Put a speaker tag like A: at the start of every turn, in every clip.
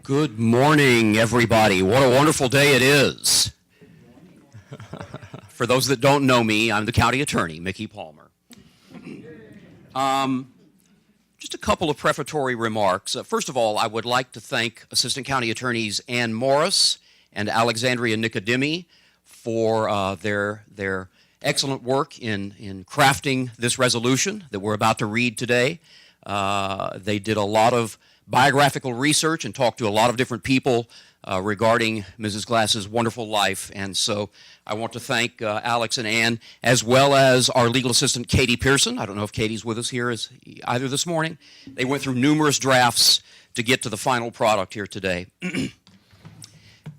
A: Good morning, everybody. What a wonderful day it is. For those that don't know me, I'm the county attorney, Mickey Palmer. Just a couple of prefatory remarks. First of all, I would like to thank Assistant County Attorneys Ann Morris and Alexandria Nicodemi for their excellent work in crafting this resolution that we're about to read today. They did a lot of biographical research and talked to a lot of different people regarding Mrs. Glass's wonderful life. And so I want to thank Alex and Ann, as well as our legal assistant, Katie Pearson. I don't know if Katie's with us here either this morning. They went through numerous drafts to get to the final product here today.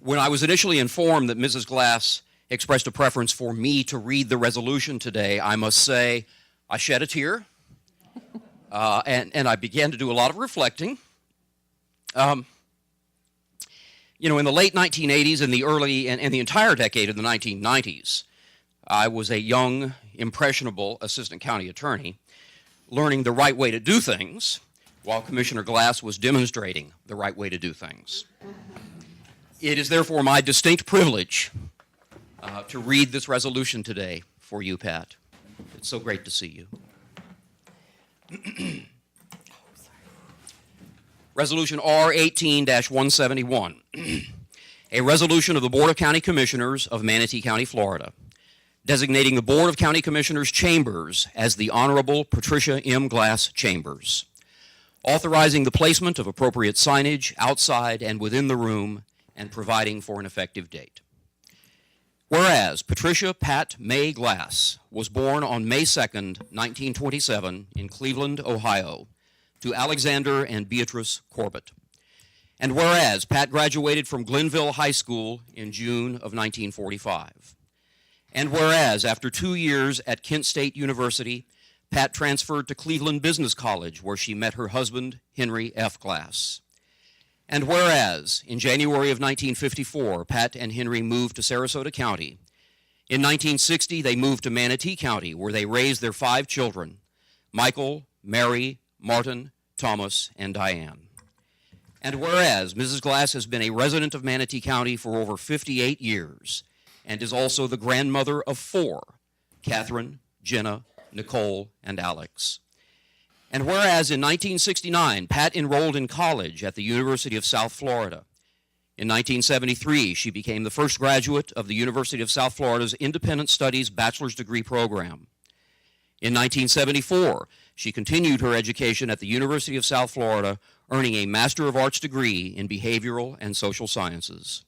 A: When I was initially informed that Mrs. Glass expressed a preference for me to read the resolution today, I must say I shed a tear, and I began to do a lot of reflecting. In the late 1980s and the entire decade of the 1990s, I was a young, impressionable assistant county attorney learning the right way to do things while Commissioner Glass was demonstrating the right way to do things. It is therefore my distinct privilege to read this resolution today for you, Pat. It's so great to see you. Resolution R18-171, a resolution of the Board of County Commissioners of Manatee County, Florida, designating the Board of County Commissioners chambers as the Honorable Patricia M. Glass Chambers, authorizing the placement of appropriate signage outside and within the room, and providing for an effective date. Whereas Patricia Pat May Glass was born on May 2nd, 1927 in Cleveland, Ohio, to Alexander and Beatrice Corbett. And whereas Pat graduated from Glenville High School in June of 1945. And whereas after 2 years at Kent State University, Pat transferred to Cleveland Business College, where she met her husband, Henry F. Glass. And whereas in January of 1954, Pat and Henry moved to Sarasota County. In 1960, they moved to Manatee County, where they raised their 5 children, Michael, Mary, Martin, Thomas, and Diane. And whereas Mrs. Glass has been a resident of Manatee County for over 58 years and is also the grandmother of 4, Catherine, Jenna, Nicole, and Alex. And whereas in 1969, Pat enrolled in college at the University of South Florida. In 1973, she became the first graduate of the University of South Florida's Independent Studies Bachelor's Degree Program. In 1974, she continued her education at the University of South Florida, earning a Master of Arts degree in Behavioral and Social Sciences.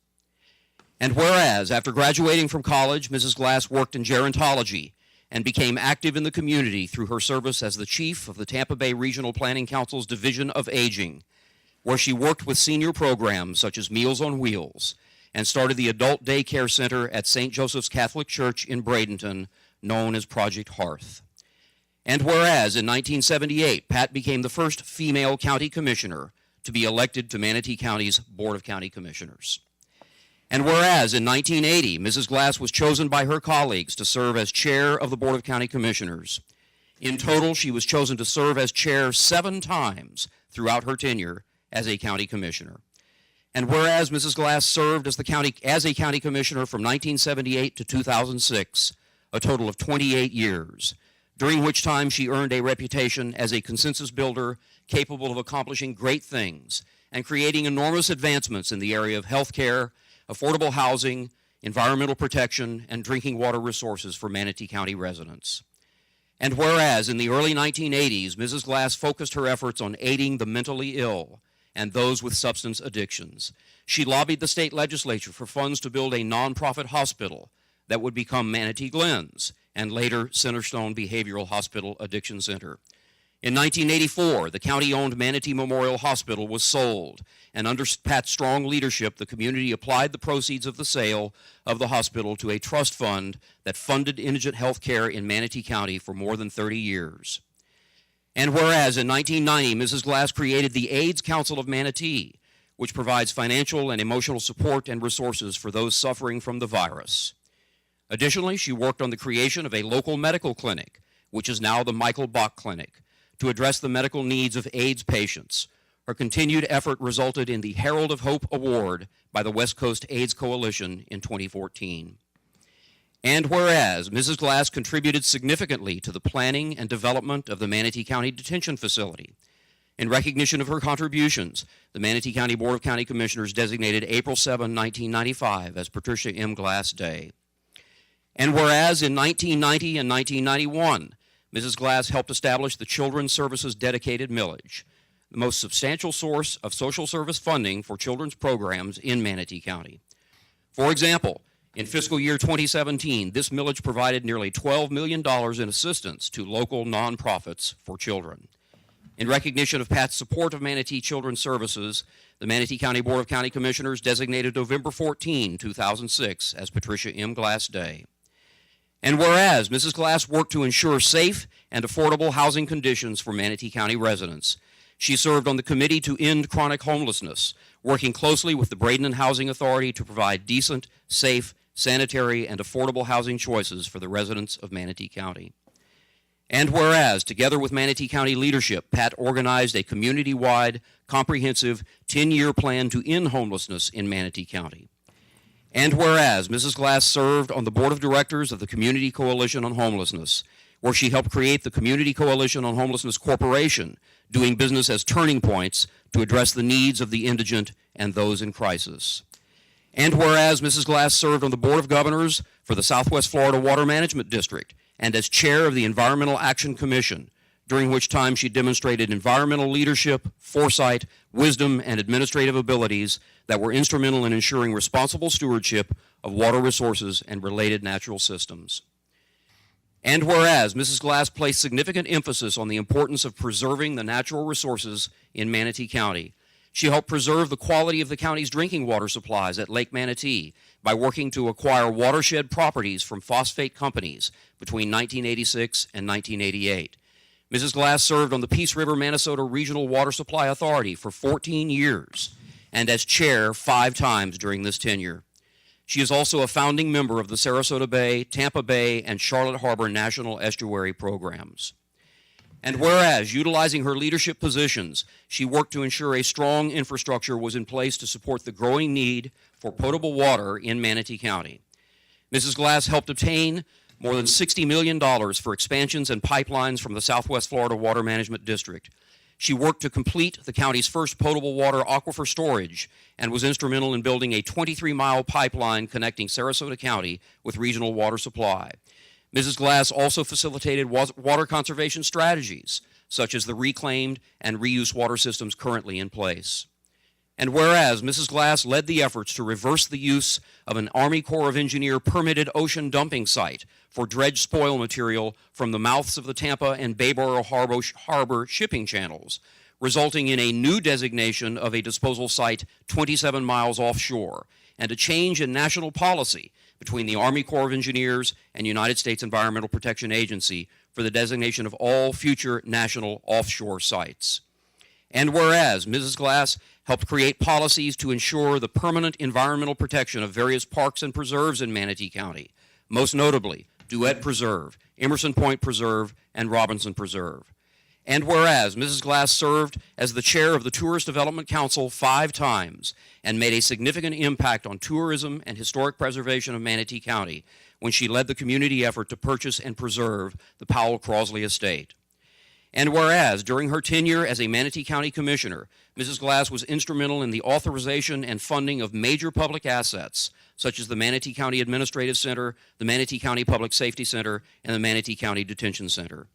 A: And whereas, after graduating from college, Mrs. Glass worked in gerontology and became active in the community through her service as the chief of the Tampa Bay Regional Planning Council's Division of Aging, where she worked with senior programs such as Meals on Wheels and started the Adult Daycare Center at St. Joseph's Catholic Church in Bradenton, known as Project Hearth. And whereas in 1978, Pat became the first female county commissioner to be elected to Manatee County's Board of County Commissioners. And whereas in 1980, Mrs. Glass was chosen by her colleagues to serve as chair of the Board of County Commissioners. In total, she was chosen to serve as chair 7 times throughout her tenure as a county commissioner. And whereas Mrs. Glass served as a county commissioner from 1978 to 2006, a total of 28 years, during which time she earned a reputation as a consensus builder capable of accomplishing great things and creating enormous advancements in the area of health care, affordable housing, environmental protection, and drinking water resources for Manatee County residents. And whereas in the early 1980s, Mrs. Glass focused her efforts on aiding the mentally ill and those with substance addictions. She lobbied the state legislature for funds to build a nonprofit hospital that would become Manatee Glens and later Centerstone Behavioral Hospital Addiction Center. In 1984, the county-owned Manatee Memorial Hospital was sold, and under Pat's strong leadership, the community applied the proceeds of the sale of the hospital to a trust fund that funded indigent health care in Manatee County for more than 30 years. And whereas in 1990, Mrs. Glass created the AIDS Council of Manatee, which provides financial and emotional support and resources for those suffering from the virus. Additionally, she worked on the creation of a local medical clinic, which is now the Michael Bach Clinic, to address the medical needs of AIDS patients, her continued effort resulted in the Herald of Hope Award by the West Coast AIDS Coalition in 2014. And whereas Mrs. Glass contributed significantly to the planning and development of the Manatee County Detention Facility, in recognition of her contributions, the Manatee County Board of County Commissioners designated April 7, 1995 as Patricia M. Glass Day. And whereas in 1990 and 1991, Mrs. Glass helped establish the Children's Services Dedicated Millage, the most substantial source of social service funding for children's programs in Manatee County. For example, in fiscal year 2017, this millage provided nearly $12 million in assistance to local nonprofits for children. In recognition of Pat's support of Manatee Children's Services, the Manatee County Board of County Commissioners designated November 14, 2006 as Patricia M. Glass Day. And whereas Mrs. Glass worked to ensure safe and affordable housing conditions for Manatee County residents, she served on the Committee to End Chronic Homelessness, working closely with the Braden Housing Authority to provide decent, safe, sanitary, and affordable housing choices for the residents of Manatee County. And whereas, together with Manatee County leadership, Pat organized a community-wide, comprehensive 10-year plan to end homelessness in Manatee County. And whereas Mrs. Glass served on the board of directors of the Community Coalition on Homelessness, where she helped create the Community Coalition on Homelessness Corporation, doing business as turning points to address the needs of the indigent and those in crisis. And whereas Mrs. Glass served on the Board of Governors for the Southwest Florida Water Management District and as chair of the Environmental Action Commission, during which time she demonstrated environmental leadership, foresight, wisdom, and administrative abilities that were instrumental in ensuring responsible stewardship of water resources and related natural systems. And whereas Mrs. Glass placed significant emphasis on the importance of preserving the natural resources in Manatee County, she helped preserve the quality of the county's drinking water supplies at Lake Manatee by working to acquire watershed properties from phosphate companies between 1986 and 1988. Mrs. Glass served on the Peace River, Minnesota Regional Water Supply Authority for 14 years and as chair 5 times during this tenure. She is also a founding member of the Sarasota Bay, Tampa Bay, and Charlotte Harbor National Estuary programs. And whereas, utilizing her leadership positions, she worked to ensure a strong infrastructure was in place to support the growing need for potable water in Manatee County. Mrs. Glass helped obtain more than $60 million for expansions and pipelines from the Southwest Florida Water Management District. She worked to complete the county's first potable water aquifer storage and was instrumental in building a 23-mile pipeline connecting Sarasota County with regional water supply. Mrs. Glass also facilitated water conservation strategies, such as the reclaimed and reuse water systems currently in place. And whereas Mrs. Glass led the efforts to reverse the use of an Army Corps of Engineer permitted ocean dumping site for dredged spoil material from the mouths of the Tampa and Bayboro Harbor shipping channels, resulting in a new designation of a disposal site 27 miles offshore, and a change in national policy between the Army Corps of Engineers and United States Environmental Protection Agency for the designation of all future national offshore sites. And whereas Mrs. Glass helped create policies to ensure the permanent environmental protection of various parks and preserves in Manatee County, most notably Duet Preserve, Emerson Point Preserve, and Robinson Preserve. And whereas Mrs. Glass served as the chair of the Tourist Development Council 5 times and made a significant impact on tourism and historic preservation of Manatee County when she led the community effort to purchase and preserve the Powell Crosley Estate. And whereas during her tenure as a Manatee County Commissioner, Mrs. Glass was instrumental in the authorization and funding of major public assets, such as the Manatee County Administrative Center, the Manatee County Public Safety Center, and the Manatee County Detention Center.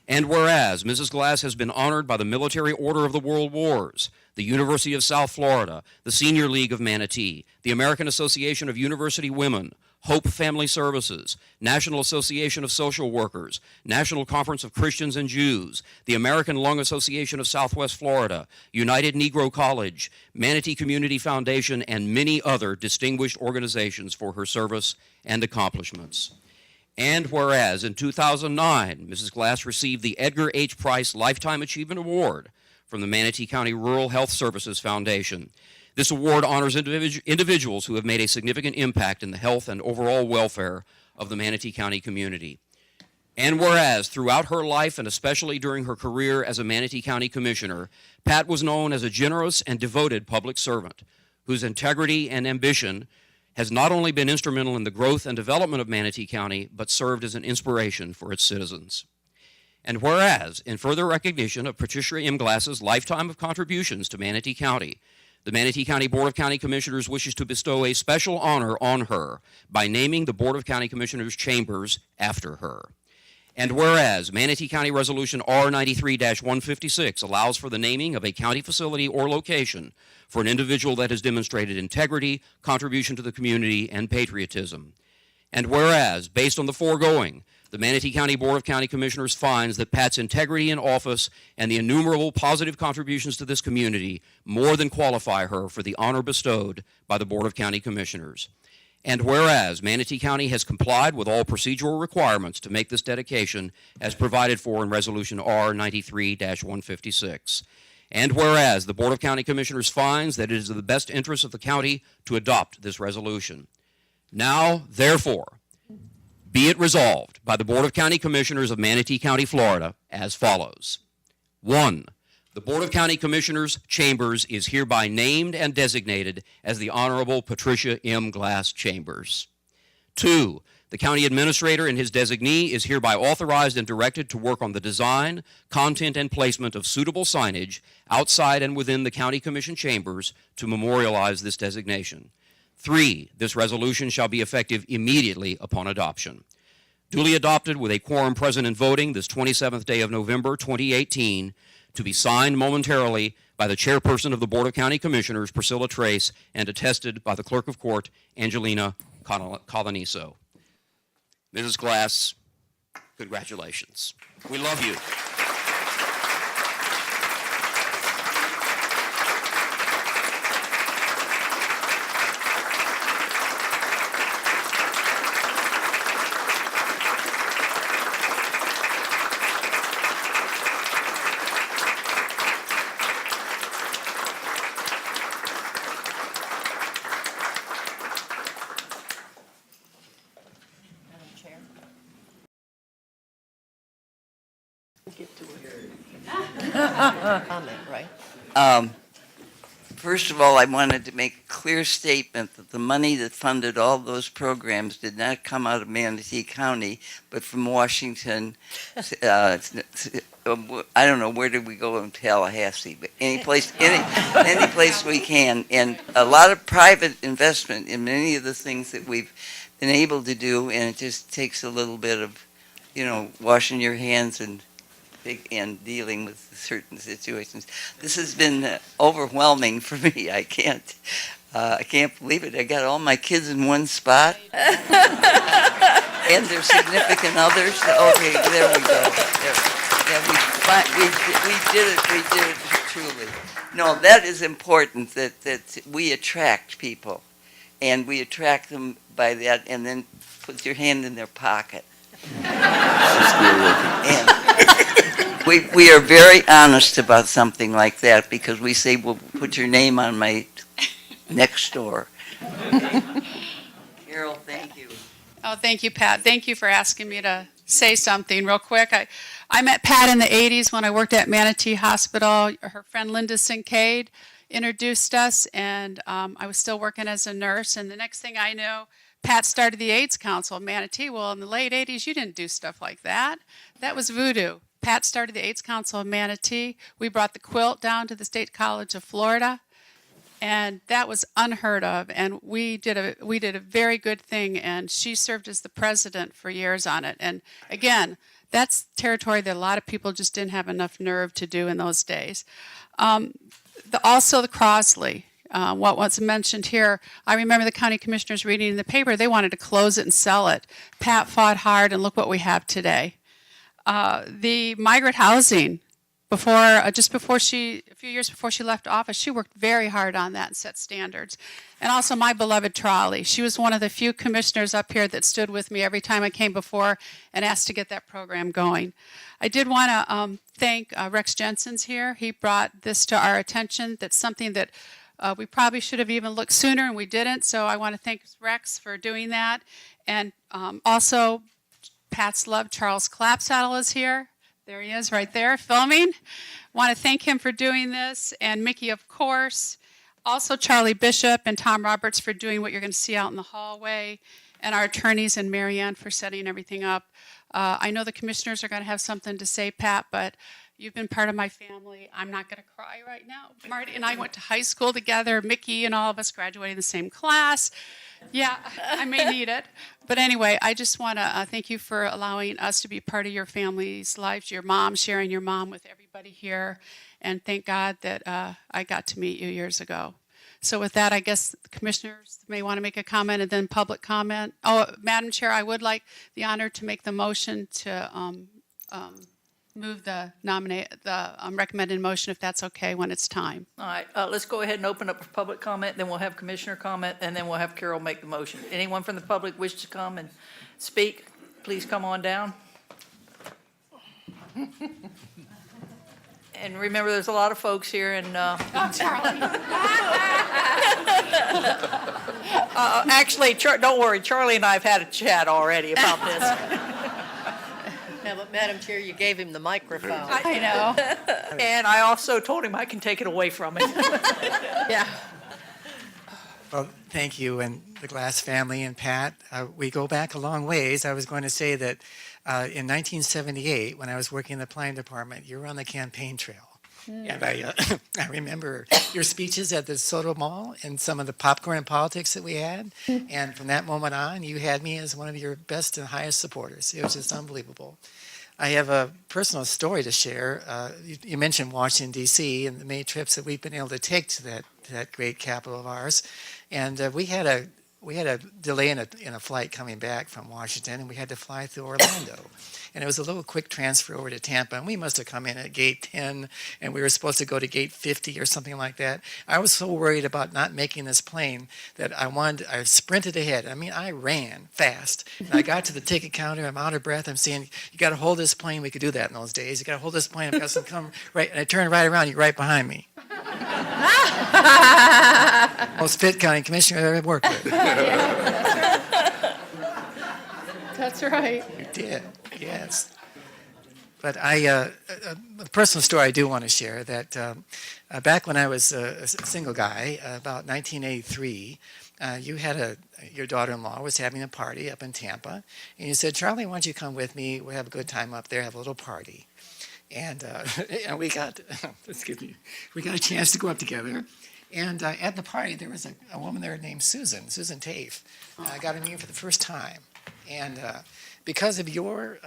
A: And whereas Mrs. Glass has been honored by the Military Order of the World Wars, the University of South Florida, the Senior League of Manatee, the American Association of University Women, Hope Family Services, National Association of Social Workers, National Conference of Christians and Jews, the American Lung Association of Southwest Florida, United Negro College, Manatee Community Foundation, and many other distinguished organizations for her service and accomplishments. And whereas in 2009, Mrs. Glass received the Edgar H. Price Lifetime Achievement Award from the Manatee County Rural Health Services Foundation. This award honors individuals who have made a significant impact in the health and overall welfare of the Manatee County community. And whereas throughout her life, and especially during her career as a Manatee County Commissioner, Pat was known as a generous and devoted public servant whose integrity and ambition has not only been instrumental in the growth and development of Manatee County, but served as an inspiration for its citizens. And whereas, in further recognition of Patricia M. Glass's lifetime of contributions to Manatee County, the Manatee County Board of County Commissioners wishes to bestow a special honor on her by naming the Board of County Commissioners chambers after her. And whereas Manatee County Resolution R93-156 allows for the naming of a county facility or location for an individual that has demonstrated integrity, contribution to the community, and patriotism. And whereas, based on the foregoing, the Manatee County Board of County Commissioners finds that Pat's integrity in office and the innumerable positive contributions to this community more than qualify her for the honor bestowed by the Board of County Commissioners. And whereas Manatee County has complied with all procedural requirements to make this dedication as provided for in Resolution R93-156. And whereas the Board of County Commissioners finds that it is in the best interest of the county to adopt this resolution. Now, therefore, be it resolved by the Board of County Commissioners of Manatee County, Florida, as follows. 1. The Board of County Commissioners Chambers is hereby named and designated as the Honorable Patricia M. Glass Chambers. 2. The County Administrator and his designee is hereby authorized and directed to work on the design, content, and placement of suitable signage outside and within the County Commission chambers to memorialize this designation. 3. This resolution shall be effective immediately upon adoption. Duly adopted with a quorum present and voting this 27th day of November 2018, to be signed momentarily by the chairperson of the Board of County Commissioners, Priscilla Trace, and attested by the Clerk of Court, Angelina Coloniso. Mrs. Glass, congratulations. We love you.
B: Comment, right?
C: First of all, I wanted to make a clear statement that the money that funded all those programs did not come out of Manatee County, but from Washington. I don't know, where did we go in Tallahassee, but any place we can. And a lot of private investment in many of the things that we've been able to do, and it just takes a little bit of, washing your hands and dealing with certain situations. This has been overwhelming for me. I can't believe it. I got all my kids in one spot, and their significant others. Okay, there we go. We did it. We did it truly. No, that is important. That we attract people, and we attract them by that, and then put your hand in their pocket. And we are very honest about something like that, because we say, well, put your name on my next door. Carol, thank you.
D: Oh, thank you, Pat. Thank you for asking me to say something real quick. I met Pat in the 80s when I worked at Manatee Hospital. Her friend Linda Sincade introduced us, and I was still working as a nurse. And the next thing I know, Pat started the AIDS Council of Manatee. Well, in the late 80s, you didn't do stuff like that. That was voodoo. Pat started the AIDS Council of Manatee. We brought the quilt down to the State College of Florida, and that was unheard of. And we did a very good thing, and she served as the president for years on it. And again, that's territory that a lot of people just didn't have enough nerve to do in those days. Also the Crosley. What was mentioned here, I remember the county commissioners reading in the paper, they wanted to close it and sell it. Pat fought hard, and look what we have today. The migrant housing, a few years before she left office, she worked very hard on that and set standards. And also my beloved trolley. She was one of the few commissioners up here that stood with me every time I came before and asked to get that program going. I did want to thank Rex Jensen's here. He brought this to our attention. That's something that we probably should have even looked sooner, and we didn't. So I want to thank Rex for doing that. And also Pat's love, Charles Clapsaddle, is here. There he is right there filming. Want to thank him for doing this, and Mickey, of course. Also Charlie Bishop and Tom Roberts for doing what you're going to see out in the hallway, and our attorneys and Marianne for setting everything up. I know the commissioners are going to have something to say, Pat, but you've been part of my family. I'm not going to cry right now. Marty and I went to high school together. Mickey and all of us graduated in the same class. Yeah, I may need it. But anyway, I just want to thank you for allowing us to be part of your family's lives, your mom, sharing your mom with everybody here. And thank God that I got to meet you years ago. So with that, I guess the commissioners may want to make a comment and then public comment. Oh, Madam Chair, I would like the honor to make the motion to move the recommended motion, if that's okay, when it's time.
B: All right, let's go ahead and open up for public comment, then we'll have commissioner comment, and then we'll have Carol make the motion. Anyone from the public wish to come and speak, please come on down. And remember, there's a lot of folks here, and
D: Oh, Charlie.
B: actually, don't worry, Charlie and I have had a chat already about this.
E: Yeah, but Madam Chair, you gave him the microphone.
D: I know.
B: And I also told him I can take it away from him.
E: Yeah.
F: Well, thank you, and the Glass family and Pat. We go back a long ways. I was going to say that in 1978, when I was working in the planning department, you were on the campaign trail. And I remember your speeches at the Soto Mall and some of the popcorn and politics that we had. And from that moment on, you had me as one of your best and highest supporters. It was just unbelievable. I have a personal story to share. You mentioned Washington, D.C., and the many trips that we've been able to take to that great capital of ours. And we had a delay in a flight coming back from Washington, and we had to fly through Orlando. And it was a little quick transfer over to Tampa, and we must have come in at gate 10, and we were supposed to go to gate 50 or something like that. I was so worried about not making this plane that I sprinted ahead. I mean, I ran fast. And I got to the ticket counter, I'm out of breath, I'm saying, you got to hold this plane. We could do that in those days. You got to hold this plane, I've got some come right, and I turned right around, you're right behind me. Most fit county commissioner I've ever worked with.
D: That's right.
F: You did, yes. But a personal story I do want to share that back when I was a single guy, about 1983, you had your daughter-in-law was having a party up in Tampa, and you said, Charlie, why don't you come with me? We'll have a good time up there, have a little party. And we got, excuse me, we got a chance to go up together. And at the party, there was a woman there named Susan Tafe. I got to meet her for the first time. And because of your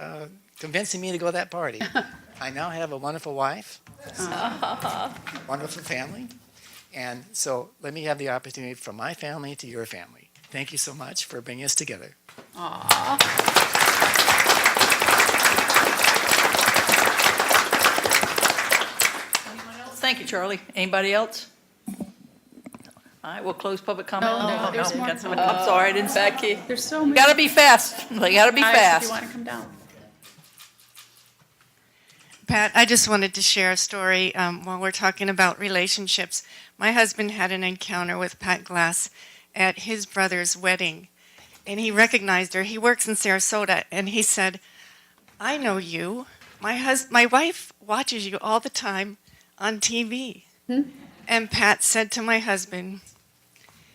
F: convincing me to go to that party, I now have a wonderful wife, wonderful family. And so let me have the opportunity from my family to your family. Thank you so much for bringing us together.
B: Thank you, Charlie. Anybody else? All right, we'll close public comment.
D: No, there's more
B: got someone-
D: coming.
B: I'm sorry, I didn't say.
E: Becky.
D: There's so many.
B: Gotta be fast. They gotta be
D: Guys, if
B: fast.
D: you want to come down.
G: Pat, I just wanted to share a story while we're talking about relationships. My husband had an encounter with Pat Glass at his brother's wedding, and he recognized her. He works in Sarasota, and he said, I know you. My wife watches you all the time on TV. And Pat said to my husband,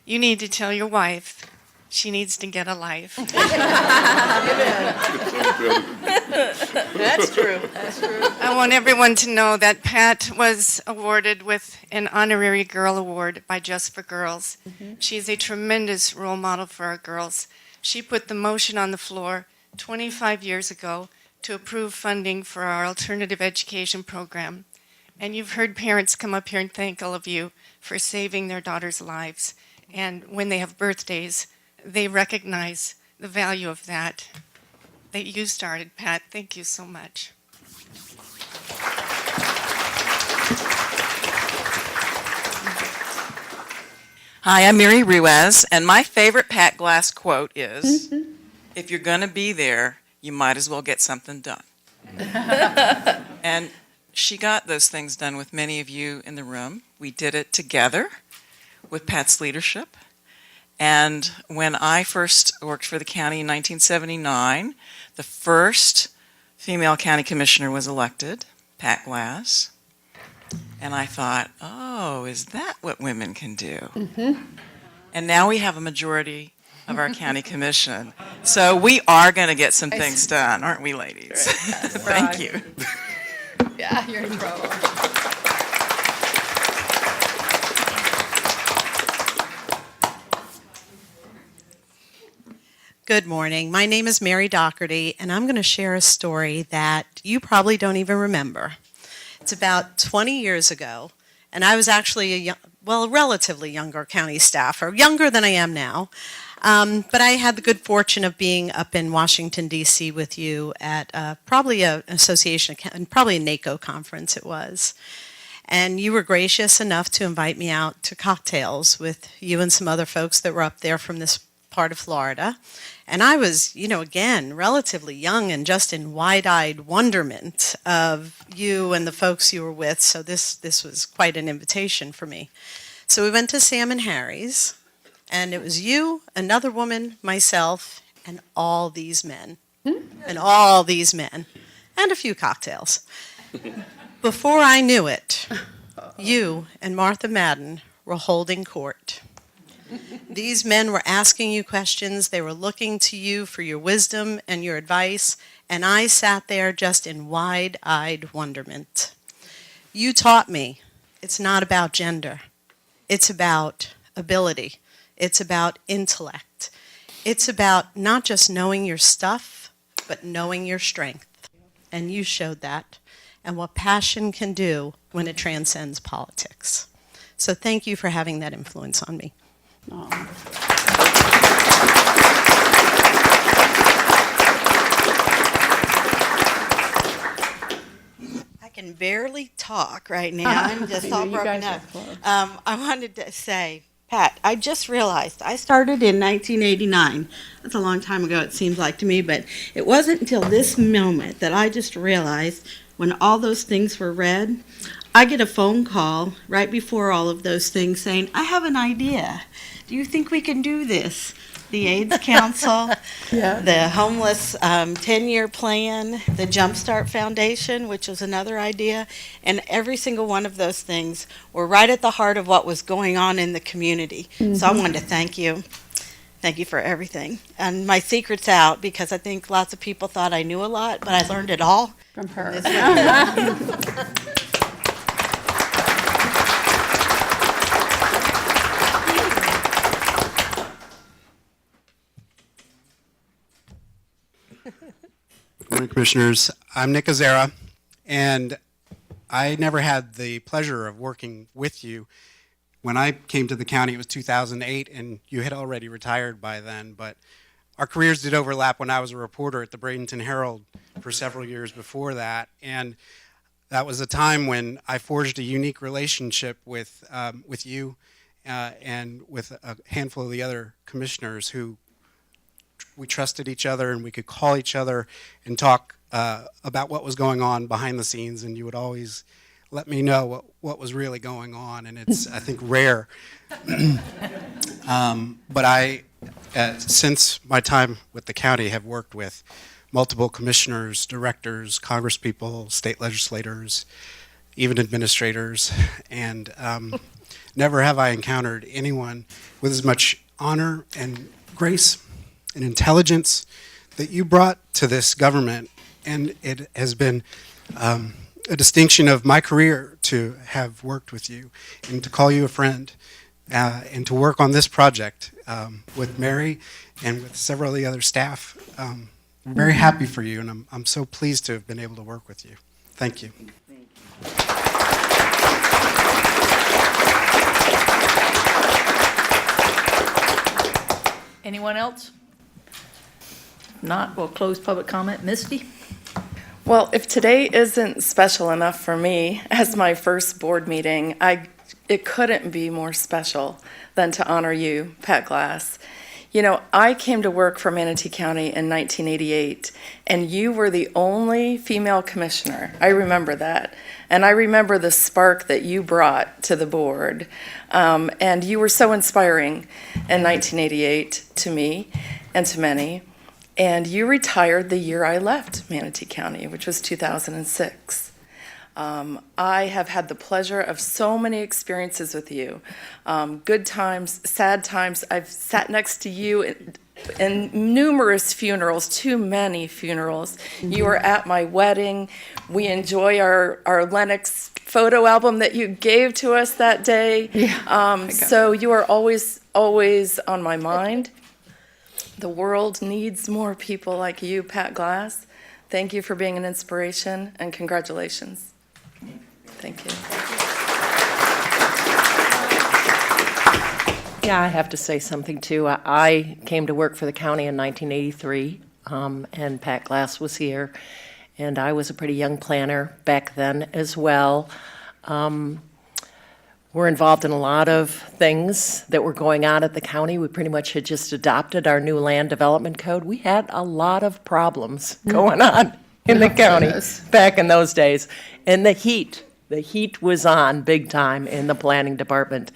G: you need to tell your wife she needs to get a life.
E: That's true.
G: I want everyone to know that Pat was awarded with an honorary girl award by Just for Girls. She's a tremendous role model for our girls. She put the motion on the floor 25 years ago to approve funding for our alternative education program. And you've heard parents come up here and thank all of you for saving their daughters' lives. And when they have birthdays, they recognize the value of that you started, Pat. Thank you so much.
H: Hi, I'm Mary Ruiz, and my favorite Pat Glass quote is, if you're going to be there, you might as well get something done. And she got those things done with many of you in the room. We did it together with Pat's leadership. And when I first worked for the county in 1979, the first female county commissioner was elected, Pat Glass. And I thought, oh, is that what women can do? And now we have a majority of our county commission. So we are going to get some things done, aren't we, ladies? Thank you.
B: Yeah, you're in trouble.
I: Good morning. My name is Mary Doherty, and I'm going to share a story that you probably don't even remember. It's about 20 years ago, and I was actually a relatively younger county staffer, younger than I am now. But I had the good fortune of being up in Washington, D.C. with you at probably an association, probably a NACO conference it was. And you were gracious enough to invite me out to cocktails with you and some other folks that were up there from this part of Florida. And I was, again, relatively young and just in wide-eyed wonderment of you and the folks you were with. So this was quite an invitation for me. So we went to Sam and Harry's, and it was you, another woman, myself, and all these men. And all these men. And a few cocktails. Before I knew it, you and Martha Madden were holding court. These men were asking you questions. They were looking to you for your wisdom and your advice, and I sat there just in wide-eyed wonderment. You taught me it's not about gender. It's about ability. It's about intellect. It's about not just knowing your stuff, but knowing your strength. And you showed that, and what passion can do when it transcends politics. So thank you for having that influence on me. I can barely talk right now. I'm just all broken up. I wanted to say, Pat, I just realized I started in 1989. That's a long time ago, it seems like to me, but it wasn't until this moment that I just realized when all those things were read, I get a phone call right before all of those things saying, I have an idea. Do you think we can do this? The AIDS Council, the homeless 10-year plan, the Jumpstart Foundation, which was another idea, and every single one of those things were right at the heart of what was going on in the community. So I wanted to thank you. Thank you for everything. And my secret's out because I think lots of people thought I knew a lot, but I learned it all
B: From her.
J: Good morning, Commissioners. I'm Nick Azera, and I never had the pleasure of working with you. When I came to the county, it was 2008, and you had already retired by then, but our careers did overlap when I was a reporter at the Bradenton Herald for several years before that, and that was a time when I forged a unique relationship with you and with a handful of the other commissioners who we trusted each other, and we could call each other and talk about what was going on behind the scenes, and you would always let me know what was really going on, and it's, I think, rare. But I, since my time with the county, have worked with multiple commissioners, directors, congresspeople, state legislators, even administrators, and never have I encountered anyone with as much honor and grace and intelligence that you brought to this government, and it has been a distinction of my career to have worked with you and to call you a friend and to work on this project with Mary and with several of the other staff. I'm very happy for you, and I'm so pleased to have been able to work with you. Thank you.
B: Anyone else? Not, we'll close public comment. Misty?
K: Well, if today isn't special enough for me as my first board meeting, it couldn't be more special than to honor you, Pat Glass. You know, I came to work for Manatee County in 1988, and you were the only female commissioner. I remember that. And I remember the spark that you brought to the board. And you were so inspiring in 1988 to me and to many. And you retired the year I left Manatee County, which was 2006. I have had the pleasure of so many experiences with you. Good times, sad times. I've sat next to you in numerous funerals, too many funerals. You were at my wedding. We enjoy our Lennox photo album that you gave to us that day. So you are always, always on my mind. The world needs more people like you, Pat Glass. Thank you for being an inspiration, and congratulations. Thank you.
E: Yeah, I have to say something too. I came to work for the county in 1983, and Pat Glass was here, and I was a pretty young planner back then as well. We're involved in a lot of things that were going on at the county. We pretty much had just adopted our new land development code. We had a lot of problems going on in the county back in those days. And the heat was on big time in the planning department.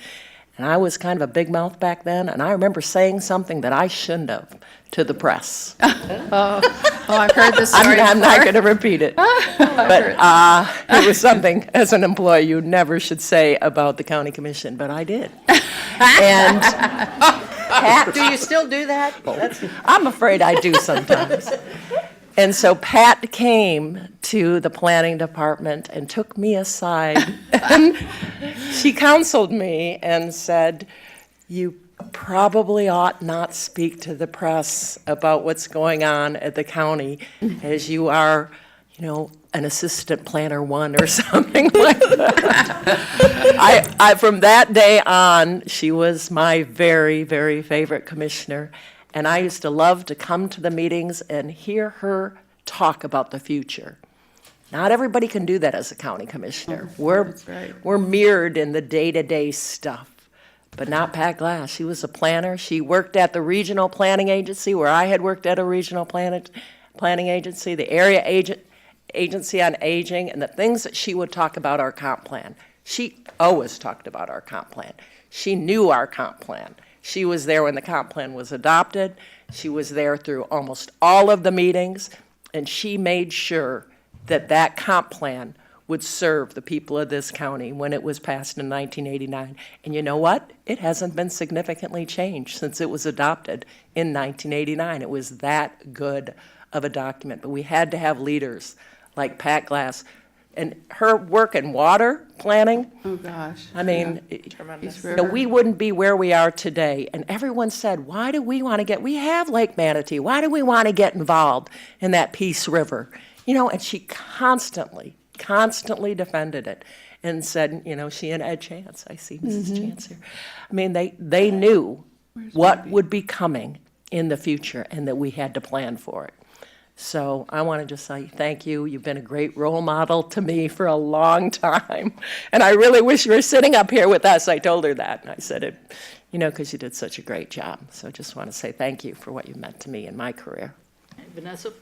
E: And I was kind of a big mouth back then, and I remember saying something that I shouldn't have to the press.
D: I've heard this story
E: I'm not
D: before.
E: going to repeat it. But it was something, as an employee, you never should say about the county commission, but I did. And Pat, do you still do that? I'm afraid I do sometimes. And so Pat came to the planning department and took me aside, and she counseled me and said, "You probably ought not speak to the press about what's going on at the county, as you are, an assistant planner one or something like that." I from that day on, she was my very, very favorite commissioner. And I used to love to come to the meetings and hear her talk about the future. Not everybody can do that as a county commissioner. We're mirrored in the day-to-day stuff, but not Pat Glass. She was a planner. She worked at the regional planning agency where I had worked at a regional planning agency, the area agency on aging, and the things that she would talk about our comp plan. She always talked about our comp plan. She knew our comp plan. She was there when the comp plan was adopted. She was there through almost all of the meetings, and she made sure that that comp plan would serve the people of this county when it was passed in 1989. And you know what? It hasn't been significantly changed since it was adopted in 1989. It was that good of a document. But we had to have leaders like Pat Glass. And her work in water planning,
D: Oh, gosh.
E: I mean,
D: East
E: we
D: River.
E: wouldn't be where we are today. And everyone said, why do we want to we have Lake Manatee. Why do we want to get involved in that Peace River? And she constantly defended it and said, she and Ed Chance, I see Mrs. Chance here. I mean, they knew what would be coming in the future and that we had to plan for it. So I want to just say thank you. You've been a great role model to me for a long time. And I really wish you were sitting up here with us. I told her that. And I said it, because you did such a great job. So I just want to say thank you for what you meant to me in my career.
B: Vanessa?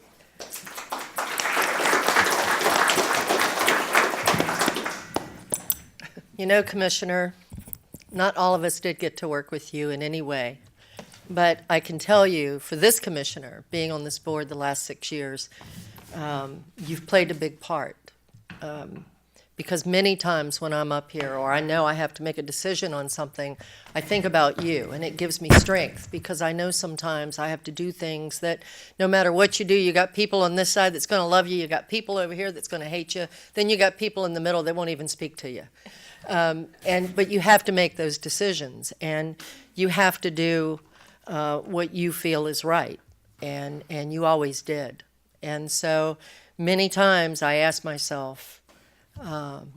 E: Commissioner, not all of us did get to work with you in any way. But I can tell you, for this commissioner, being on this board the last 6 years, you've played a big part. Because many times when I'm up here, or I know I have to make a decision on something, I think about you, and it gives me strength, because I know sometimes I have to do things that no matter what you do, you got people on this side that's going to love you, you got people over here that's going to hate you, then you got people in the middle that won't even speak to you. But you have to make those decisions, and you have to do what you feel is right, and you always did. And so many times I ask myself,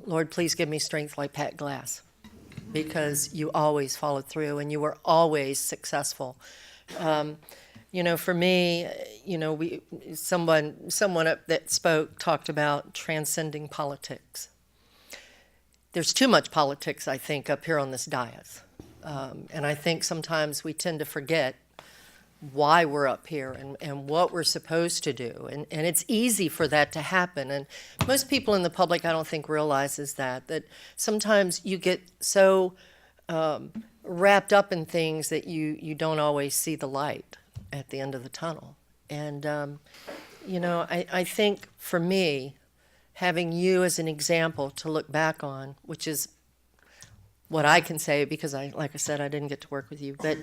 E: Lord, please give me strength like Pat Glass, because you always followed through and you were always successful. For me, someone up that spoke talked about transcending politics. There's too much politics, I think, up here on this dais. And I think sometimes we tend to forget why we're up here and what we're supposed to do. And it's easy for that to happen. And most people in the public, I don't think, realizes that sometimes you get so wrapped up in things that you don't always see the light at the end of the tunnel. And, you know, I think for me, having you as an example to look back on, which is what I can say because like I said, I didn't get to work with you, but,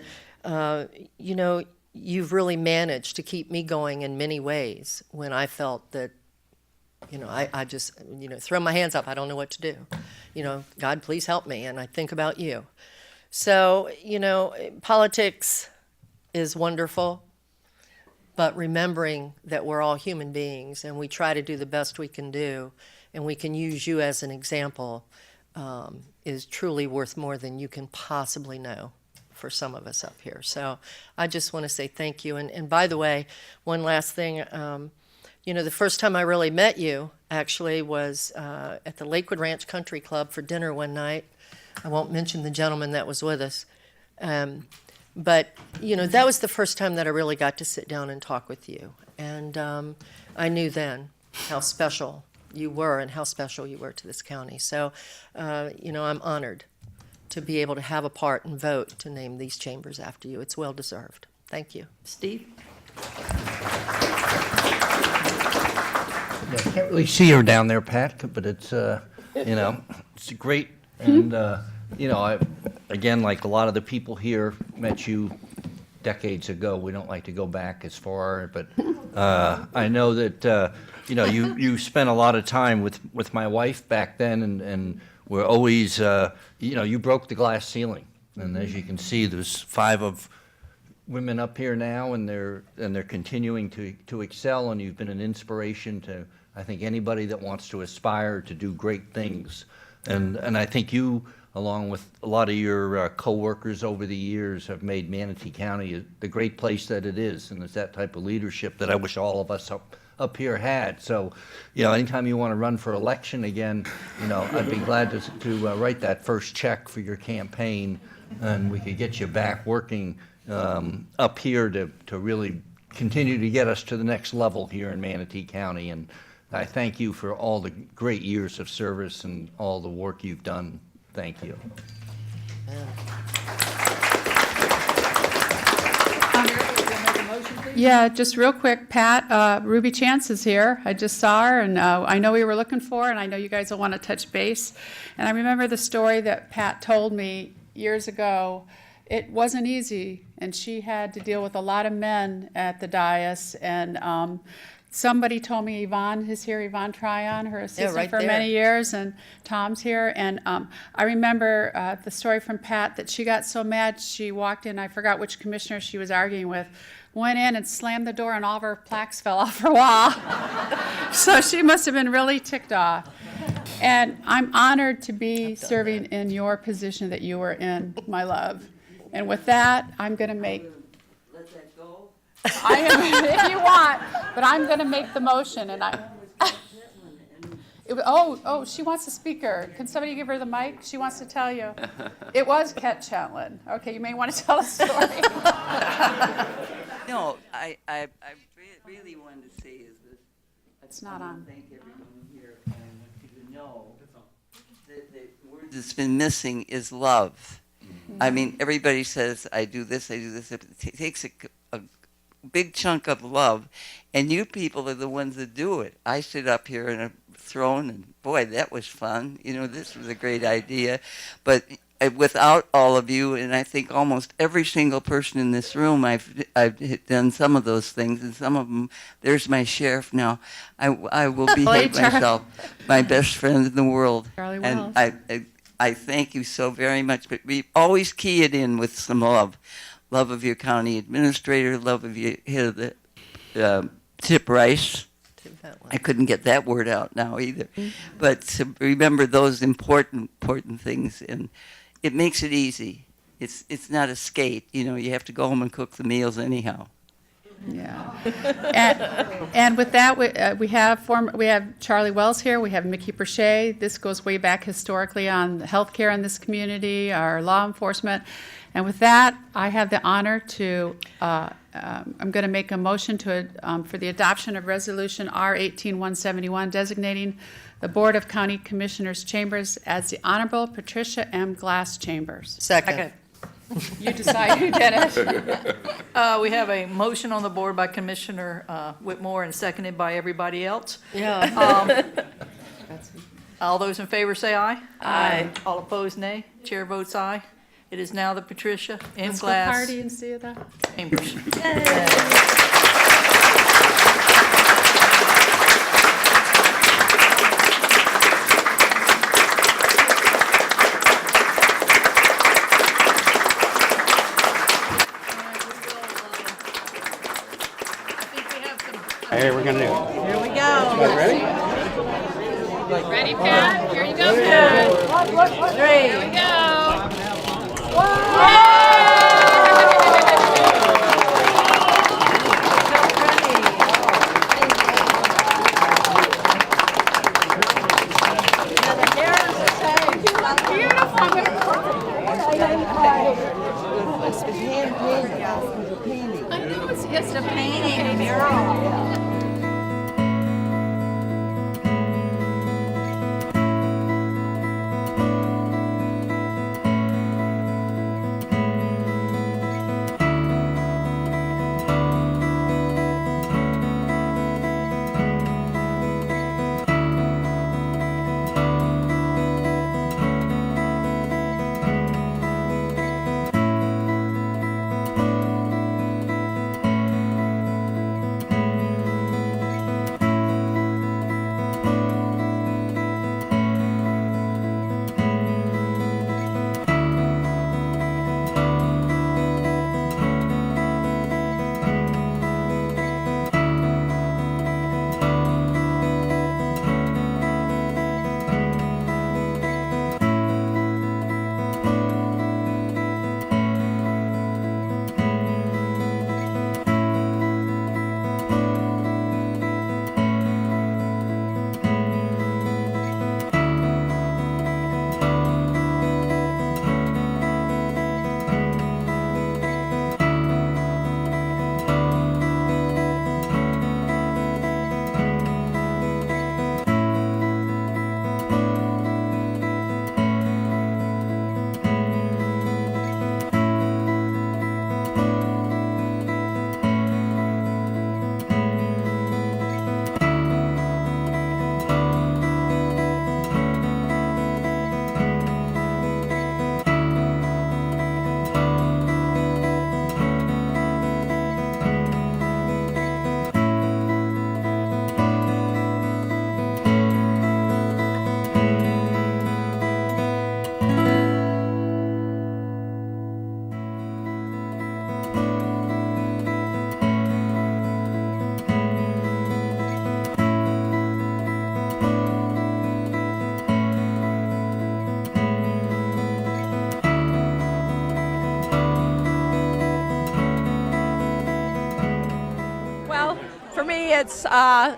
E: you know, you've really managed to keep me going in many ways when I felt that, you know, I just, you know, throw my hands up, I don't know what to do. You know, God, please help me, and I think about you. So, you know, politics is wonderful, but remembering that we're all human beings and we try to do the best we can do, and we can use you as an example, is truly worth more than you can possibly know for some of us up here. So I just want to say thank you. And by the way, one last thing, you know, the first time I really met you actually was at the Lakewood Ranch Country Club for dinner one night. I won't mention the gentleman that was with us. But, you know, that was the first time that I really got to sit down and talk with you. And I knew then how special you were and how special you were to this county. So, you know, I'm honored to be able to have a part and vote to name these chambers after you. It's well deserved. Thank you.
B: Steve?
L: Yeah, I can't really see her down there, Pat, but it's, you know, it's great. And, you know, again, like a lot of the people here, met you decades ago. We don't like to go back as far, but I know that, you know, you spent a lot of time with my wife back then, and we're always, you know, you broke the glass ceiling. And as you can see, there's 5 of women up here now, and they're continuing to excel, and you've been an inspiration to, I think, anybody that wants to aspire to do great things. And I think you, along with a lot of your co-workers over the years, have made Manatee County the great place that it is. And it's that type of leadership that I wish all of us up here had. So, you know, anytime you want to run for election again, you know, I'd be glad to write that first check for your campaign, and we could get you back working up here to really continue to get us to the next level here in Manatee County. And I thank you for all the great years of service and all the work you've done. Thank you.
D: Yeah, just real quick, Pat, Ruby Chance is here. I just saw her, and I know we were looking for her, and I know you guys will want to touch base. And I remember the story that Pat told me years ago. It wasn't easy, and she had to deal with a lot of men at the dais, and somebody told me Yvonne is here, Yvonne Tryon, her assistant
E: right
D: for
E: there.
D: many years, and Tom's here. And I remember the story from Pat that she got so mad she walked in, I forgot which commissioner she was arguing with, went in and slammed the door and all of her plaques fell off her wall. So she must have been really ticked off. And I'm honored to be serving in your position that you were in, my love. And with that, I'm going to make...
C: Let that go.
D: I am, if you want, but I'm going to make the motion, and I. She wants a speaker. Can somebody give her the mic? She wants to tell you. It was Ket Chetland. Okay, you may want to tell the story.
C: No, I really wanted to say is that
D: It's not on.
C: Thank everyone here, and I want you to know that the word that's been missing is love. I mean, everybody says, I do this. It takes a big chunk of love, and you people are the ones that do it. I sit up here in a throne, and boy, that was fun. You know, this was a great idea. But without all of you, and I think almost every single person in this room, I've done some of those things, and some of them, there's my sheriff now. I will behave myself, my best friend in the world.
D: Charlie
C: and
D: Wells.
C: I thank you so very much, but we always key it in with some love. Love of your county administrator, love of your head of the Tip Rice. I couldn't get that word out now either. But to remember those important
K: things, and it makes it easy. It's not a skate, you know, you have to go home and cook the meals anyhow.
D: Yeah, and with that, we have Charlie Wells here. We have Mickey Perchet. This goes way back historically on healthcare in this community, our law enforcement. And with that, I have the honor to I'm going to make a motion for the adoption of Resolution R-18-171, designating the Board of County Commissioners Chambers as the Honorable Patricia M. Glass Chambers.
E: Second.
D: You decide who did it.
B: We have a motion on the board by Commissioner Whitmore and seconded by everybody else.
E: Yeah.
B: All those in favor say aye.
E: Aye.
B: All opposed, nay. Chair votes aye. It is now the Patricia M.
D: Let's go
B: Glass
D: party and see that.
B: Chambers.
J: Hey, we're gonna do it.
E: Here we go.
D: Ready, Pat? Here you go, Pat.
E: Three.
D: Here we go. I know it's just a painting.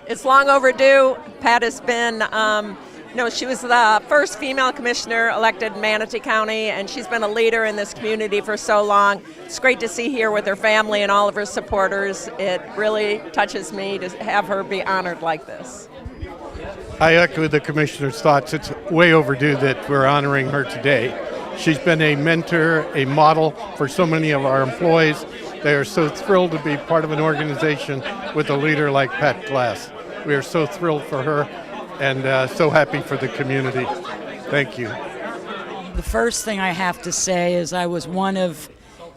E: It's long overdue. Pat has been, she was the first female commissioner elected in Manatee County, and she's been a leader in this community for so long. It's great to see here with her family and all of her supporters. It really touches me to have her be honored like this.
M: I echo the commissioner's thoughts. It's way overdue that we're honoring her today. She's been a mentor, a model for so many of our employees. They are so thrilled to be part of an organization with a leader like Pat Glass. We are so thrilled for her and so happy for the community. Thank you.
N: The first thing I have to say is I was one of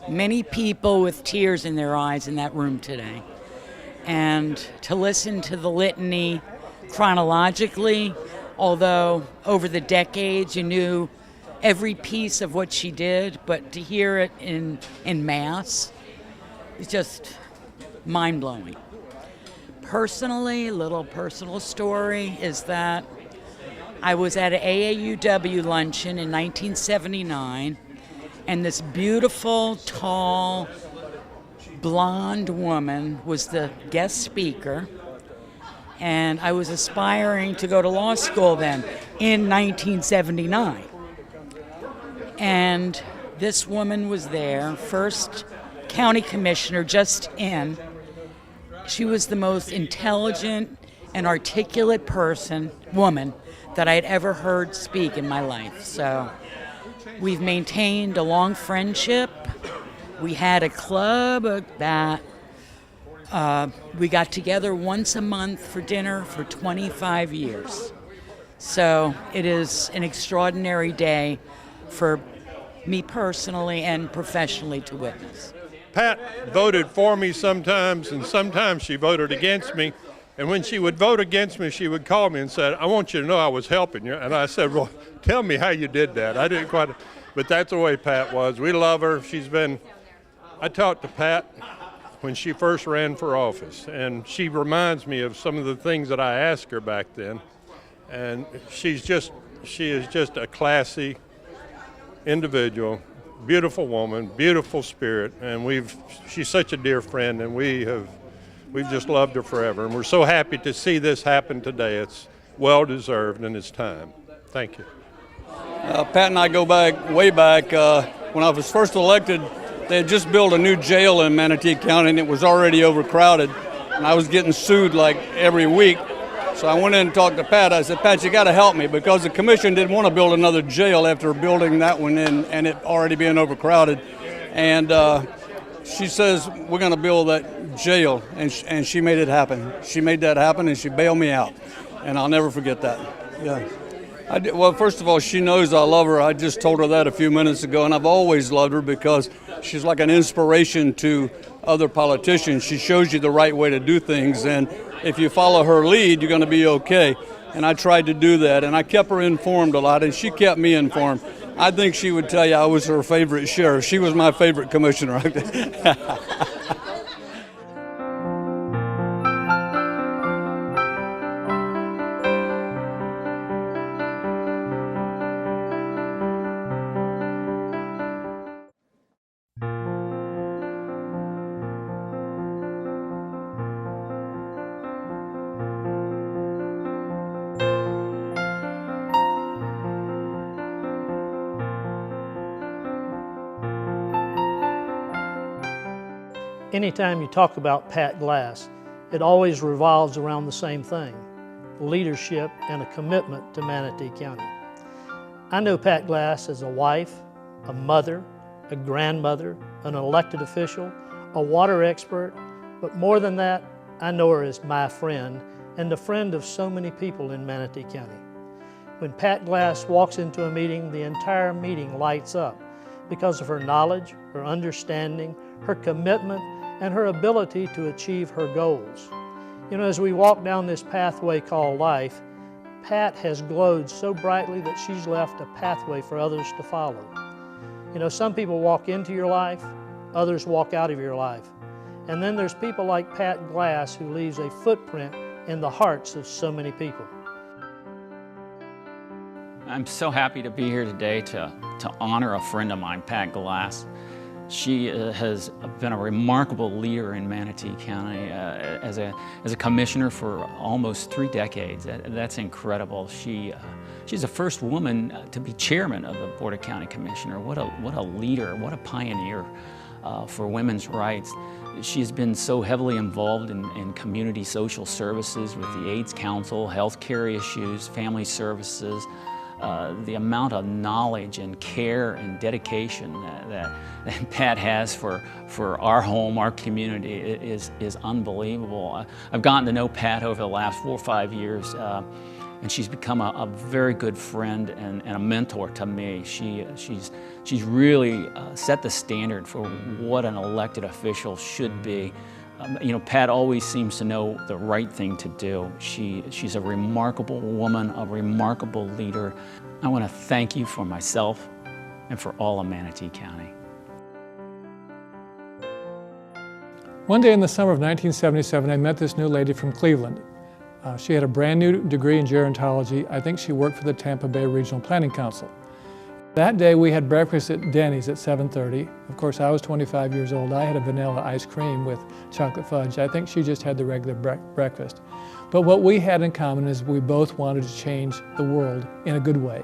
N: many people with tears in their eyes in that room today. And to listen to the litany chronologically, although over the decades you knew every piece of what she did, but to hear it in mass is just mind-blowing. Personally, a little personal story is that I was at an AAUW luncheon in 1979, and this beautiful, tall, blonde woman was the guest speaker, and I was aspiring to go to law school then in 1979. And this woman was there, first county commissioner just in. She was the most intelligent and articulate woman that I'd ever heard speak in my life. So we've maintained a long friendship. We had a club that we got together once a month for dinner for 25 years. So it is an extraordinary day for me personally and professionally to witness.
M: Pat voted for me sometimes, and sometimes she voted against me. And when she would vote against me, she would call me and said, "I want you to know I was helping you." And I said, "Well, tell me how you did that." I didn't quite, but that's the way Pat was. We love her. I talked to Pat when she first ran for office, and she reminds me of some of the things that I asked her back then. And she is just a classy individual, beautiful woman, beautiful spirit, and she's such a dear friend, and we've just loved her forever. And we're so happy to see this happen today. It's well deserved, and it's time. Thank you.
O: Pat and I go way back. When I was first elected, they had just built a new jail in Manatee County, and it was already overcrowded. And I was getting sued like every week. So I went in and talked to Pat. I said, "Pat, you got to help me," because the commission didn't want to build another jail after building that one in and it already being overcrowded. And she says, "We're going to build that jail," and she made it happen. She made that happen, and she bailed me out, and I'll never forget that. Yeah. Well, first of all, she knows I love her. I just told her that a few minutes ago, and I've always loved her because she's like an inspiration to other politicians. She shows you the right way to do things, and if you follow her lead, you're going to be okay. And I tried to do that, and I kept her informed a lot, and she kept me informed. I think she would tell you I was her favorite sheriff. She was my favorite commissioner.
P: Anytime you talk about Pat Glass, it always revolves around the same thing: leadership and a commitment to Manatee County. I know Pat Glass as a wife, a mother, a grandmother, an elected official, a water expert, but more than that, I know her as my friend and the friend of so many people in Manatee County. When Pat Glass walks into a meeting, the entire meeting lights up because of her knowledge, her understanding, her commitment, and her ability to achieve her goals. You know, as we walk down this pathway called life, Pat has glowed so brightly that she's left a pathway for others to follow. You know, some people walk into your life, others walk out of your life. And then there's people like Pat Glass who leaves a footprint in the hearts of so many people.
Q: I'm so happy to be here today to honor a friend of mine, Pat Glass. She has been a remarkable leader in Manatee County as a commissioner for almost 3 decades. That's incredible. She's the first woman to be chairman of the Board of County Commissioner. What a leader, what a pioneer for women's rights. She's been so heavily involved in community social services with the AIDS Council, healthcare issues, family services. The amount of knowledge and care and dedication that Pat has for our home, our community is unbelievable. I've gotten to know Pat over the last 4 or 5 years, and she's become a very good friend and a mentor to me. She's really set the standard for what an elected official should be. You know, Pat always seems to know the right thing to do. She's a remarkable woman, a remarkable leader. I want to thank you for myself and for all of Manatee County.
R: One day in the summer of 1977, I met this new lady from Cleveland. She had a brand new degree in gerontology. I think she worked for the Tampa Bay Regional Planning Council. That day we had breakfast at Denny's at 7:30. Of course, I was 25 years old. I had a vanilla ice cream with chocolate fudge. I think she just had the regular breakfast. But what we had in common is we both wanted to change the world in a good way.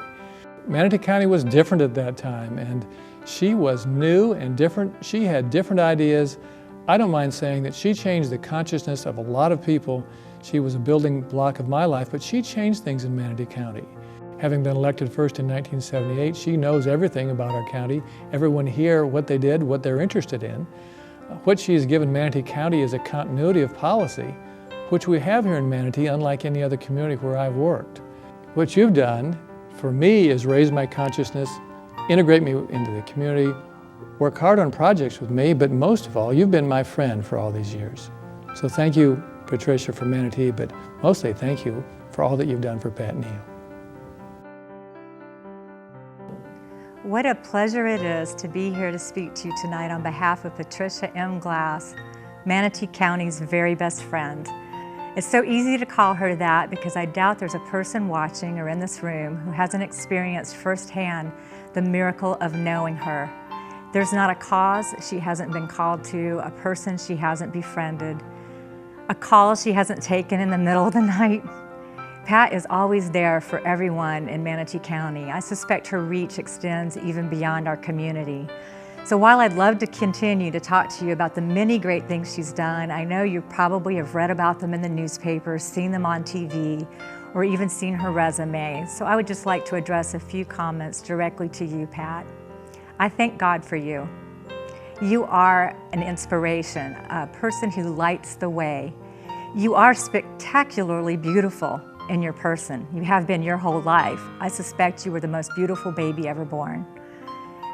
R: Manatee County was different at that time, and She was new and different. She had different ideas. I don't mind saying that she changed the consciousness of a lot of people. She was a building block of my life, but she changed things in Manatee County. Having been elected first in 1978, she knows everything about our county, everyone here, what they did, what they're interested in. What she has given Manatee County is a continuity of policy, which we have here in Manatee, unlike any other community where I've worked. What you've done for me is raise my consciousness, integrate me into the community, work hard on projects with me, but most of all, you've been my friend for all these years. So thank you, Patricia, for Manatee, but mostly thank you for all that you've done for Pat Neal.
S: What a pleasure it is to be here to speak to you tonight on behalf of Patricia M. Glass, Manatee County's very best friend. It's so easy to call her that because I doubt there's a person watching or in this room who hasn't experienced firsthand the miracle of knowing her. There's not a cause she hasn't been called to, a person she hasn't befriended, a call she hasn't taken in the middle of the night. Pat is always there for everyone in Manatee County. I suspect her reach extends even beyond our community. So while I'd love to continue to talk to you about the many great things she's done, I know you probably have read about them in the newspapers, seen them on TV, or even seen her resume. So I would just like to address a few comments directly to you, Pat. I thank God for you. You are an inspiration, a person who lights the way. You are spectacularly beautiful in your person. You have been your whole life. I suspect you were the most beautiful baby ever born.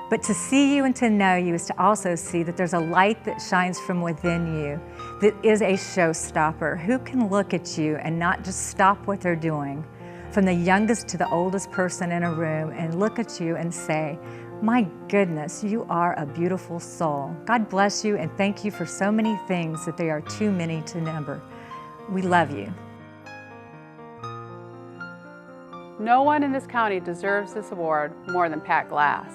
S: But to see you and to know you is to also see that there's a light that shines from within you that is a showstopper. Who can look at you and not just stop what they're doing, from the youngest to the oldest person in a room, and look at you and say, my goodness, you are a beautiful soul. God bless you and thank you for so many things that they are too many to number. We love you.
D: No one in this county deserves this award more than Pat Glass.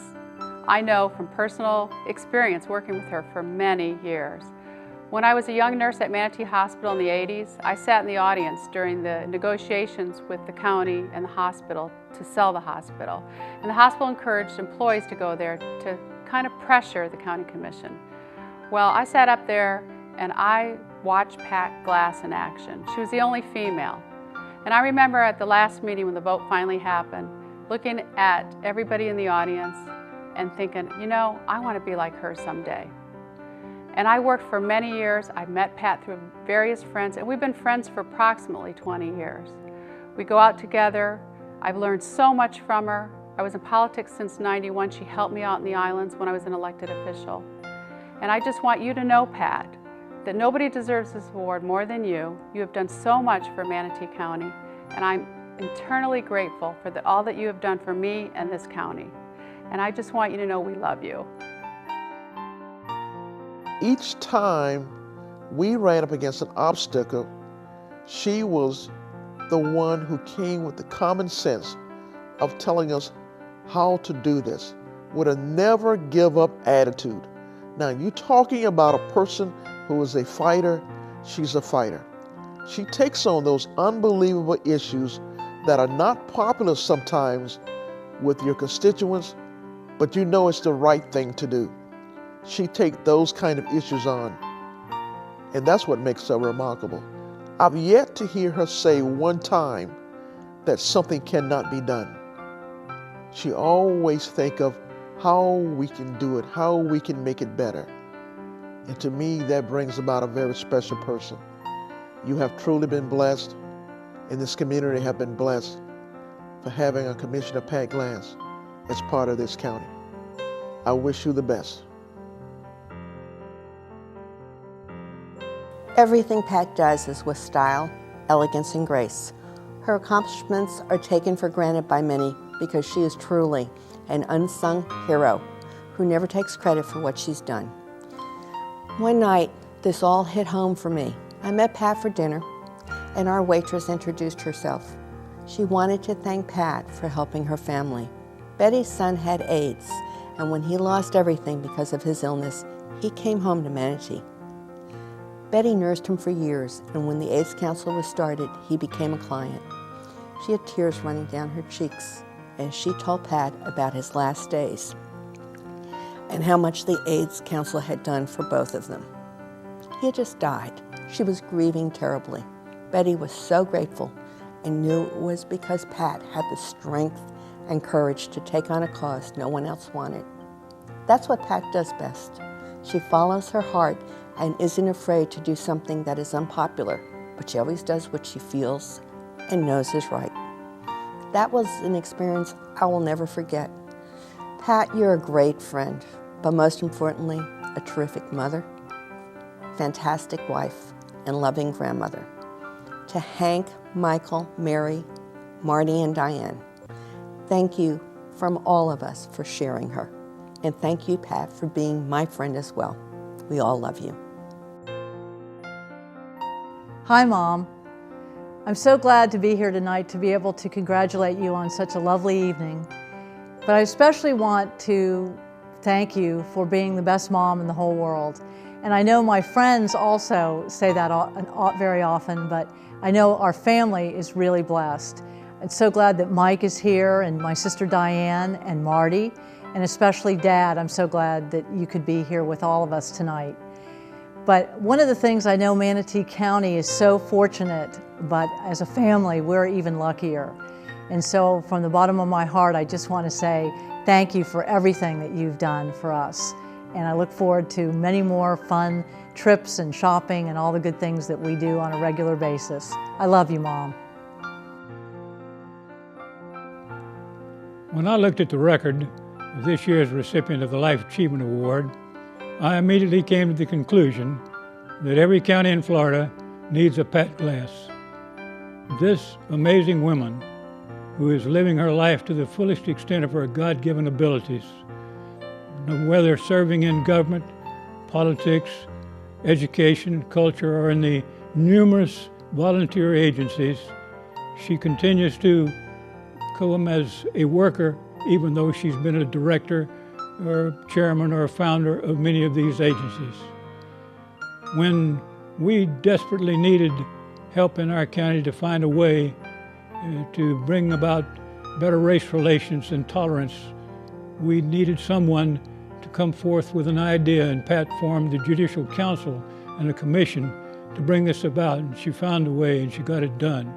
D: I know from personal experience working with her for many years. When I was a young nurse at Manatee Hospital in the 80s, I sat in the audience during the negotiations with the county and the hospital to sell the hospital. And the hospital encouraged employees to go there to kind of pressure the county commission. Well, I sat up there and I watched Pat Glass in action. She was the only female. And I remember at the last meeting when the vote finally happened, looking at everybody in the audience and thinking, you know, I want to be like her someday. And I worked for many years. I met Pat through various friends, and we've been friends for approximately 20 years. We go out together. I've learned so much from her. I was in politics since '91. She helped me out in the islands when I was an elected official. And I just want you to know, Pat, that nobody deserves this award more than you. You have done so much for Manatee County, and I'm eternally grateful for all that you have done for me and this county. And I just want you to know we love you.
T: Each time we ran up against an obstacle, she was the one who came with the common sense of telling us how to do this with a never give up attitude. Now, you're talking about a person who is a fighter. She's a fighter. She takes on those unbelievable issues that are not popular sometimes with your constituents, but you know it's the right thing to do. She takes those kind of issues on, and that's what makes her remarkable. I've yet to hear her say one time that something cannot be done. She always think of how we can do it, how we can make it better. And to me, that brings about a very special person. You have truly been blessed, and this community have been blessed for having a Commissioner Pat Glass as part of this county. I wish you the best.
U: Everything Pat does is with style, elegance, and grace. Her accomplishments are taken for granted by many because she is truly an unsung hero who never takes credit for what she's done. One night, this all hit home for me. I met Pat for dinner, and our waitress introduced herself. She wanted to thank Pat for helping her family. Betty's son had AIDS, and when he lost everything because of his illness, he came home to Manatee. Betty nursed him for years, and when the AIDS Council was started, he became a client. She had tears running down her cheeks as she told Pat about his last days. and how much the AIDS Council had done for both of them. He had just died. She was grieving terribly. Betty was so grateful and knew it was because Pat had the strength and courage to take on a cause no one else wanted. That's what Pat does best. She follows her heart and isn't afraid to do something that is unpopular, but she always does what she feels and knows is right. That was an experience I will never forget. Pat, you're a great friend, but most importantly, a terrific mother, fantastic wife, and loving grandmother. To Hank, Michael, Mary, Marty, and Diane, thank you from all of us for sharing her. And thank you, Pat, for being my friend as well. We all love you.
A: Hi, Mom. I'm so glad to be here tonight to be able to congratulate you on such a lovely evening. But I especially want to thank you for being the best mom in the whole world. And I know my friends also say that very often, but I know our family is really blessed. I'm so glad that Mike is here, and my sister Diane, and Marty, and especially Dad. I'm so glad that you could be here with all of us tonight. But one of the things I know Manatee County is so fortunate, but as a family, we're even luckier. And so from the bottom of my heart, I just want to say thank you for everything that you've done for us. And I look forward to many more fun trips and shopping and all the good things that we do on a regular basis. I love you, Mom.
V: When I looked at the record of this year's recipient of the Life Achievement Award, I immediately came to the conclusion that every county in Florida needs a Pat Glass. This amazing woman, who is living her life to the fullest extent of her God-given abilities, whether serving in government, politics, education, culture, or in the numerous volunteer agencies, she continues to come as a worker, even though she's been a director or chairman or founder of many of these agencies. When we desperately needed help in our county to find a way to bring about better race relations and tolerance, we needed someone to come forth with an idea, and Pat formed the Judicial Council and a commission to bring this about, and she found a way and she got it done.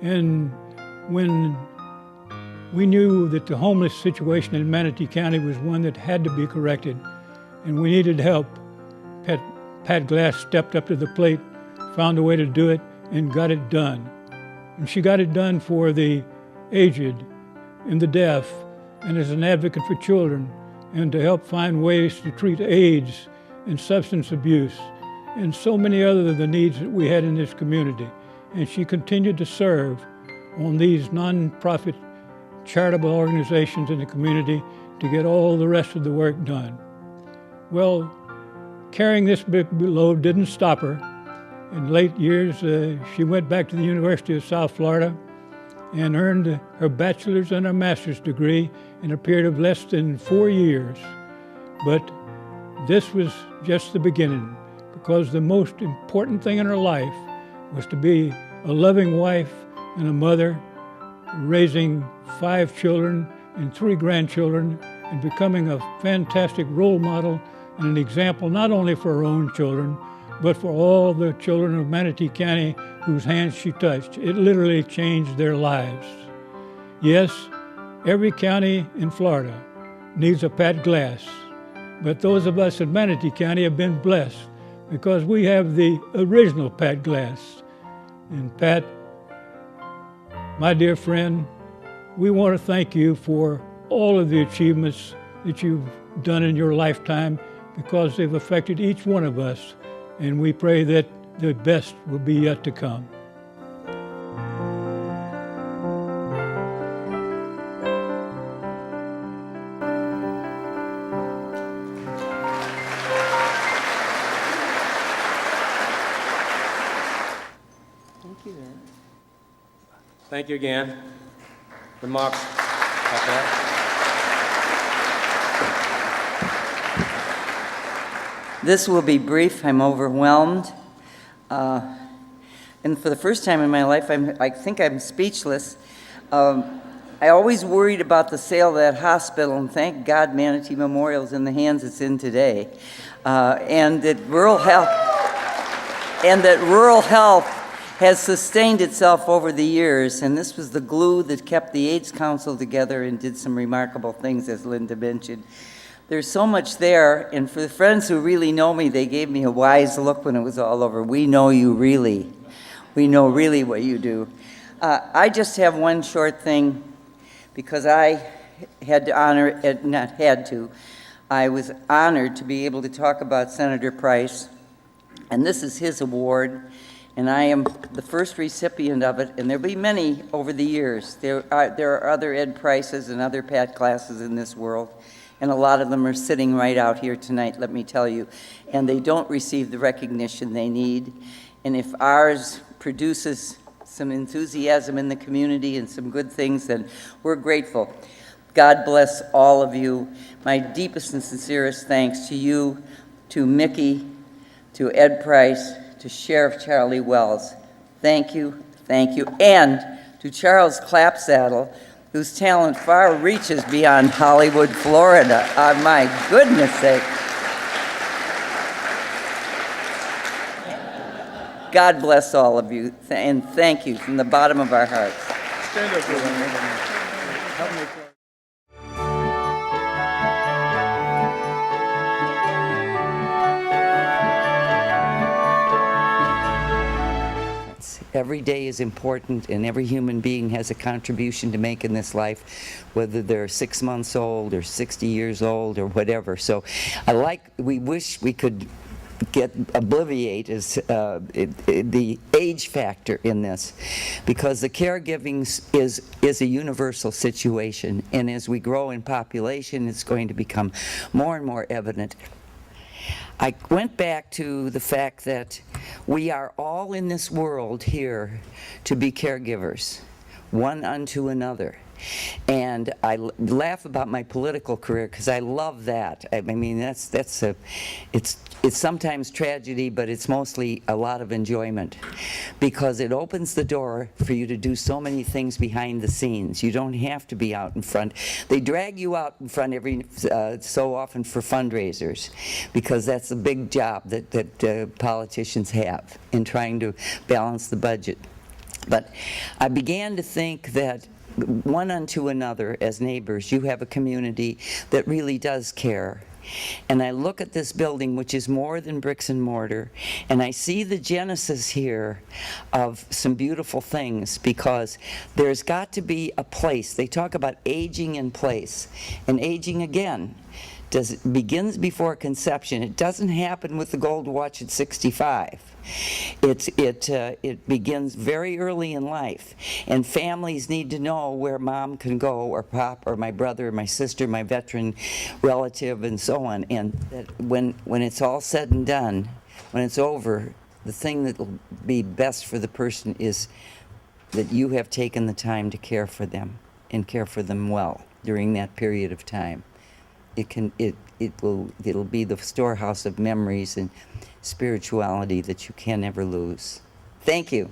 V: And when we knew that the homeless situation in Manatee County was one that had to be corrected, and we needed help, Pat Glass stepped up to the plate, found a way to do it, and got it done. And she got it done for the aged and the deaf, and as an advocate for children, and to help find ways to treat AIDS and substance abuse, and so many other of the needs that we had in this community. And she continued to serve on these nonprofit charitable organizations in the community to get all the rest of the work done. Well, carrying this big load didn't stop her. In late years, she went back to the University of South Florida and earned her bachelor's and her master's degree in a period of less than 4 years. But this was just the beginning, because the most important thing in her life was to be a loving wife and a mother, raising 5 children and 3 grandchildren, and becoming a fantastic role model and an example not only for her own children, but for all the children of Manatee County whose hands she touched. It literally changed their lives. Yes, every county in Florida needs a Pat Glass, but those of us in Manatee County have been blessed because we have the original Pat Glass. And Pat, my dear friend, we want to thank you for all of the achievements that you've done in your lifetime, because they've affected each one of us, and we pray that the best will be yet to come.
W: Thank you again. Remarks about that?
C: This will be brief. I'm overwhelmed. And for the first time in my life, I think I'm speechless.
F: I always worried about the sale of that hospital, and thank God Manatee Memorial's in the hands it's in today. And that rural health has sustained itself over the years, and this was the glue that kept the AIDS Council together and did some remarkable things, as Linda mentioned. There's so much there, and for the friends who really know me, they gave me a wise look when it was all over. We know you really. We know really what you do. I just have one short thing, because I had to honor, not had to, I was honored to be able to talk about Senator Price, and this is his award, and I am the first recipient of it, and there'll be many over the years. There are other Ed Prices and other Pat Glasses in this world, and a lot of them are sitting right out here tonight, let me tell you, and they don't receive the recognition they need. And if ours produces some enthusiasm in the community and some good things, then we're grateful. God bless all of you. My deepest and sincerest thanks to you, to Mickey, to Ed Price, to Sheriff Charlie Wells. Thank you, and to Charles Clapsaddle, whose talent far reaches beyond Hollywood, Florida. My goodness sake. God bless all of you, and thank you from the bottom of our hearts.
W: Stand up, help me.
C: Every day is important, and every human being has a contribution to make in this life, whether they're 6 months old or 60 years old or whatever. So we wish we could obliviate the age factor in this, because the caregiving is a universal situation, and as we grow in population, it's going to become more and more evident. I went back to the fact that we are all in this world here to be caregivers, one unto another. And I laugh about my political career because I love that. I mean, it's sometimes tragedy, but it's mostly a lot of enjoyment, because it opens the door for you to do so many things behind the scenes. You don't have to be out in front. They drag you out in front every so often for fundraisers, because that's a big job that politicians have in trying to balance the budget. But I began to think that one unto another, as neighbors, you have a community that really does care. And I look at this building, which is more than bricks and mortar, and I see the genesis here of some beautiful things, because there's got to be a place. They talk about aging in place, and aging again begins before conception. It doesn't happen with the gold watch at 65. It begins very early in life, and families need to know where mom can go, or pop, or my brother, or my sister, my veteran relative, and so on. And that when it's all said and done, when it's over, the thing that will be best for the person is that you have taken the time to care for them, and care for them well during that period of time. It'll be the storehouse of memories and spirituality that you can never lose. Thank you.